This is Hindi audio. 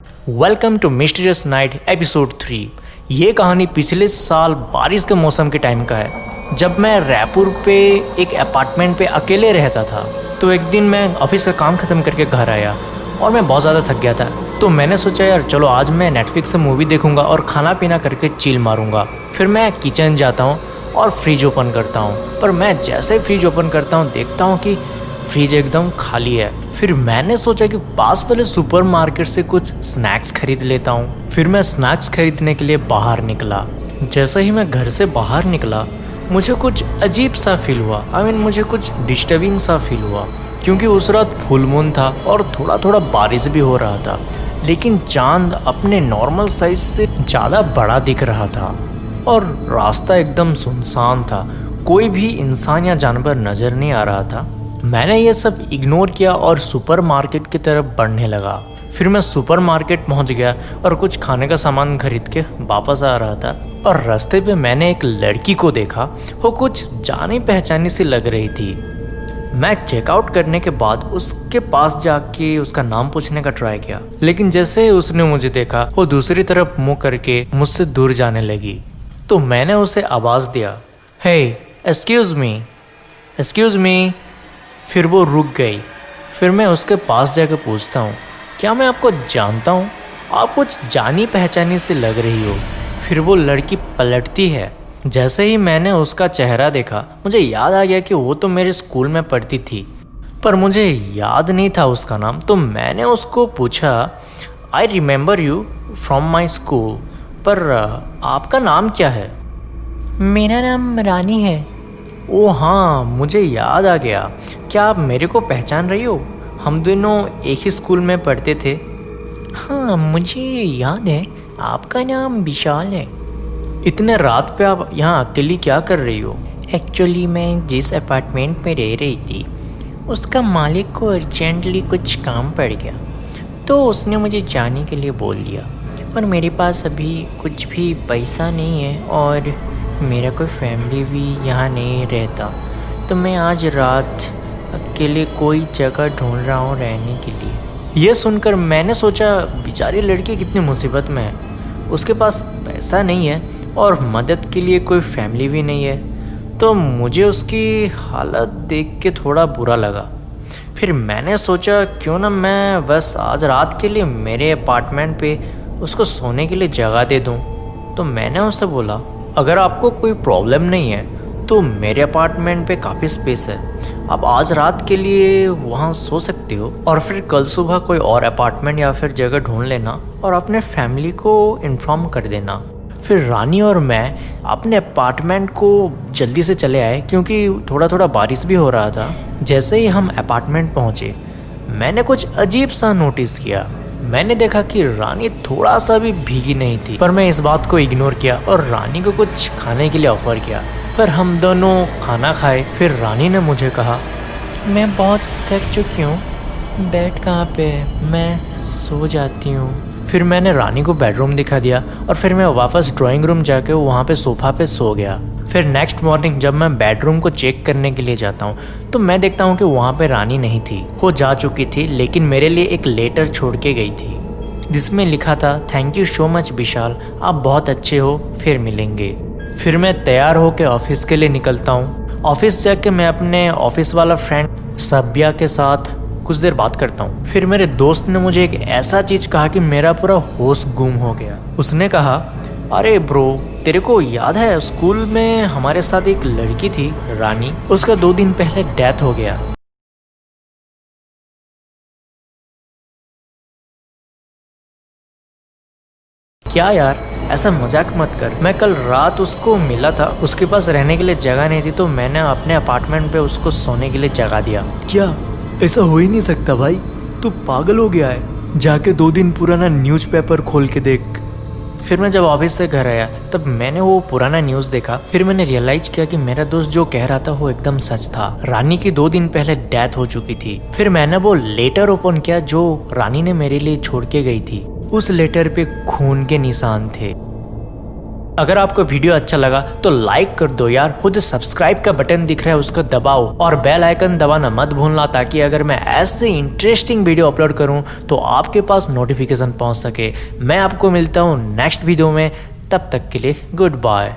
Welcome to mysterious night episode 3। ये कहानी पिछले साल बारिश के मौसम के टाइम का है, जब मैं रायपुर पे एक अपार्टमेंट पे अकेले रहता था। तो एक दिन मैं ऑफिस का काम ख़त्म करके घर आया और मैं बहुत ज़्यादा थक गया था। तो मैंने सोचा यार चलो आज मैं नेटफ्लिक्स से मूवी देखूंगा और खाना पीना करके चिल मारूंगा। फिर मैं किचन जाता हूँ और फ्रिज ओपन करता हूँ, पर मैं जैसे ही फ्रिज ओपन करता हूँ देखता हूँ कि फ्रिज एकदम खाली है। फिर मैंने सोचा कि पास वाले सुपरमार्केट से कुछ स्नैक्स खरीद लेता हूँ। फिर मैं स्नैक्स खरीदने के लिए बाहर निकला। जैसे ही मैं घर से बाहर निकला मुझे कुछ अजीब सा फील हुआ। मुझे कुछ डिस्टर्बिंग सा फील हुआ, क्योंकि उस रात फुल मून था और थोड़ा थोड़ा बारिश भी हो रहा था, लेकिन चांद अपने नॉर्मल साइज से ज़्यादा बड़ा दिख रहा था और रास्ता एकदम सुनसान था। कोई भी इंसान या जानवर नज़र नहीं आ रहा था। मैंने ये सब इग्नोर किया और सुपरमार्केट की तरफ बढ़ने लगा। फिर मैं सुपरमार्केट पहुंच गया और कुछ खाने का सामान खरीद के वापस आ रहा था और रास्ते पे मैंने एक लड़की को देखा। वो कुछ जानी पहचानी सी लग रही थी। मैं चेकआउट करने के बाद उसके पास जाके उसका नाम पूछने का ट्राई किया, लेकिन जैसे ही उसने मुझे देखा वो दूसरी तरफ मुंह करके मुझसे दूर जाने लगी। तो मैंने उसे आवाज़ दिया, हे एक्सक्यूज़ मी, एक्सक्यूज़ मी। फिर वो रुक गई। फिर मैं उसके पास जाकर पूछता हूँ, क्या मैं आपको जानता हूँ? आप कुछ जानी पहचानी से लग रही हो। फिर वो लड़की पलटती है। जैसे ही मैंने उसका चेहरा देखा मुझे याद आ गया कि वो तो मेरे स्कूल में पढ़ती थी, पर मुझे याद नहीं था उसका नाम। तो मैंने उसको पूछा, I remember you from my school, पर आपका नाम क्या है? मेरा नाम रानी है। ओ हाँ, मुझे याद आ गया। क्या आप मेरे को पहचान रही हो? हम दोनों एक ही स्कूल में पढ़ते थे। हाँ, मुझे याद है। आपका नाम विशाल है। इतने रात पे आप यहाँ अकेली क्या कर रही हो? एक्चुअली मैं जिस अपार्टमेंट में रह रही थी उसका मालिक को अर्जेंटली कुछ काम पड़ गया, तो उसने मुझे जाने के लिए बोल दिया। और मेरे पास अभी कुछ भी पैसा नहीं है और मेरा कोई फैमिली भी यहाँ नहीं रहता, तो मैं आज रात अकेले कोई जगह ढूंढ रहा हूँ रहने के लिए। ये सुनकर मैंने सोचा बेचारी लड़की कितनी मुसीबत में है। उसके पास पैसा नहीं है और मदद के लिए कोई फैमिली भी नहीं है। तो मुझे उसकी हालत देख के थोड़ा बुरा लगा। फिर मैंने सोचा क्यों ना मैं बस आज रात के लिए मेरे अपार्टमेंट पे उसको सोने के लिए जगह दे दूँ। तो मैंने उससे बोला, अगर आपको कोई प्रॉब्लम नहीं है तो मेरे अपार्टमेंट पे काफ़ी स्पेस है, आप आज रात के लिए वहाँ सो सकते हो और फिर कल सुबह कोई और अपार्टमेंट या फिर जगह ढूंढ लेना और अपने फैमिली को इन्फॉर्म कर देना। फिर रानी और मैं अपने अपार्टमेंट को जल्दी से चले आए, क्योंकि थोड़ा थोड़ा बारिश भी हो रहा था। जैसे ही हम अपार्टमेंट पहुँचे मैंने कुछ अजीब सा नोटिस किया। मैंने देखा कि रानी थोड़ा सा भी भीगी नहीं थी, पर मैं इस बात को इग्नोर किया और रानी को कुछ खाने के लिए ऑफर किया। फिर हम दोनों खाना खाए। फिर रानी ने मुझे कहा, मैं बहुत थक चुकी हूँ, बेड कहाँ पे है, मैं सो जाती हूँ। फिर मैंने रानी को बेडरूम दिखा दिया और फिर मैं वापस ड्राइंग रूम जाके वहाँ पे सोफा पे सो गया। फिर नेक्स्ट मॉर्निंग जब मैं बेडरूम को चेक करने के लिए जाता हूँ तो मैं देखता हूँ कि वहाँ पे रानी नहीं थी। वो जा चुकी थी, लेकिन मेरे लिए एक लेटर छोड़ के गई थी जिसमें लिखा था, थैंक यू सो मच विशाल, आप बहुत अच्छे हो, फिर मिलेंगे। फिर मैं तैयार होकर ऑफिस के लिए निकलता हूँ। ऑफिस जाके मैं अपने ऑफिस वाला फ्रेंड सभ्या के साथ कुछ देर बात करता हूँ। फिर मेरे दोस्त ने मुझे एक ऐसा चीज कहा कि मेरा पूरा होश गुम हो गया। उसने कहा, अरे ब्रो, तेरे को याद है स्कूल में हमारे साथ एक लड़की थी रानी, उसका 2 दिन पहले डेथ हो गया। क्या यार, ऐसा मजाक मत कर। मैं कल रात उसको मिला था, उसके पास रहने के लिए जगह नहीं थी, तो मैंने अपने अपार्टमेंट पे उसको सोने के लिए जगह दिया। क्या ऐसा हो ही नहीं सकता भाई, तू पागल हो गया है। जाके 2 दिन पुराना न्यूज़पेपर खोल के देख। फिर मैं जब ऑफिस से घर आया तब मैंने वो पुराना न्यूज़ देखा। फिर मैंने रियलाइज किया कि मेरा दोस्त जो कह रहा था वो एकदम सच था। रानी की 2 दिन पहले डेथ हो चुकी थी। फिर मैंने वो लेटर ओपन किया जो रानी ने मेरे लिए छोड़ के गई थी। उस लेटर पे खून के निशान थे। अगर आपको वीडियो अच्छा लगा तो लाइक कर दो यार, खुद सब्सक्राइब का बटन दिख रहा है उसको दबाओ और बेल आइकन दबाना मत भूलना, ताकि अगर मैं ऐसे इंटरेस्टिंग वीडियो अपलोड करूं तो आपके पास नोटिफिकेशन पहुंच सके। मैं आपको मिलता हूं नेक्स्ट वीडियो में, तब तक के लिए गुड बाय।